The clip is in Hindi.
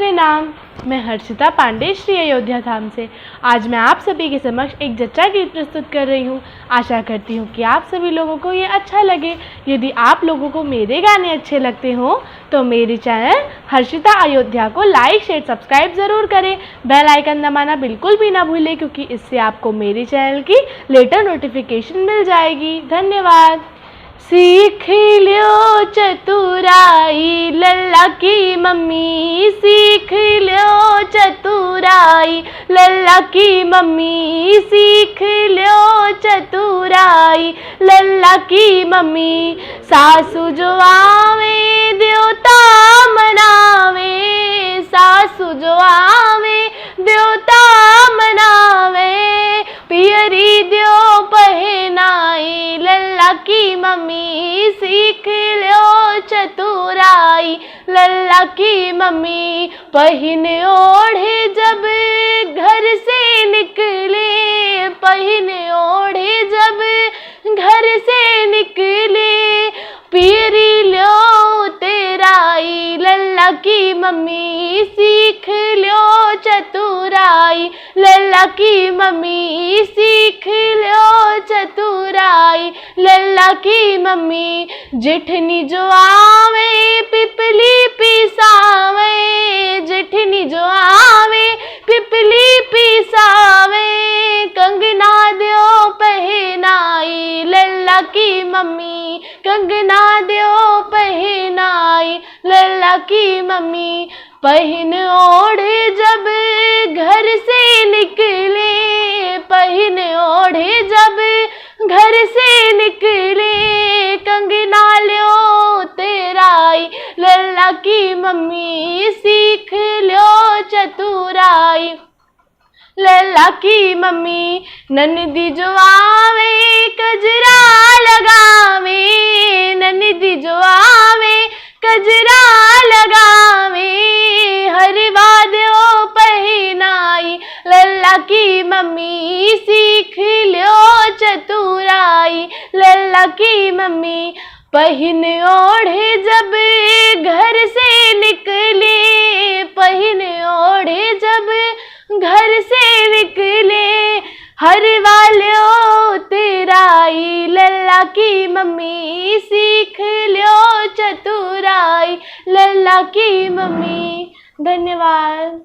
प्रणाम। मैं हर्षिता पांडे श्री अयोध्या धाम से आज मैं आप सभी के समक्ष एक जच्चा गीत प्रस्तुत कर रही हूँ। आशा करती हूँ कि आप सभी लोगों को ये अच्छा लगे। यदि आप लोगों को मेरे गाने अच्छे लगते हों तो मेरे चैनल हर्षिता अयोध्या को लाइक शेयर सब्सक्राइब ज़रूर करें। बेल आइकन दबाना बिल्कुल भी ना भूलें, क्योंकि इससे आपको मेरे चैनल की लेटर नोटिफिकेशन मिल जाएगी। धन्यवाद। सीख लो चतुराई लल्ला की मम्मी, सीख लो चतुराई लल्ला की मम्मी, सीख लो चतुराई लल्ला की मम्मी। सासू जो आवे देवता मनावे, सासू जो आवे देवता मनावे, पियरी द्यो पहनाई लल्ला की मम्मी, सीख लो चतुराई लल्ला की मम्मी। पहन ओढ़े जब घर से निकले, पहन ओढ़े जब घर से निकले, पियरी लो तेराई लल्ला की मम्मी, सीख लो चतुराई लल्ला की मम्मी, सीख लो चतुराई लल्ला की मम्मी। जेठनी जो आवे पिपली पिसावे, जेठनी जो आवे पिपली पिसावे, कंगना द्यो पहनाई लल्ला की मम्मी, कंगना द्यो पहनाई लल्ला की मम्मी। पहन ओढ़े जब घर से निकले, पहन ओढ़े जब घर से निकले, कंगना लो तेराई लल्ला की मम्मी, सीख लो चतुराई लल्ला की मम्मी। ननदी जो आवे कजरा लगावे, ननदी जो आवे कजरा लगावे, हरवा द्यो पहनाई लल्ला की मम्मी, सीख लो चतुराई लल्ला की मम्मी। पहन ओढ़े जब घर से निकले, पहन ओढ़े जब घर से निकले, हरवा लो तेराई लल्ला की मम्मी, सीख लो चतुराई लल्ला की मम्मी। धन्यवाद।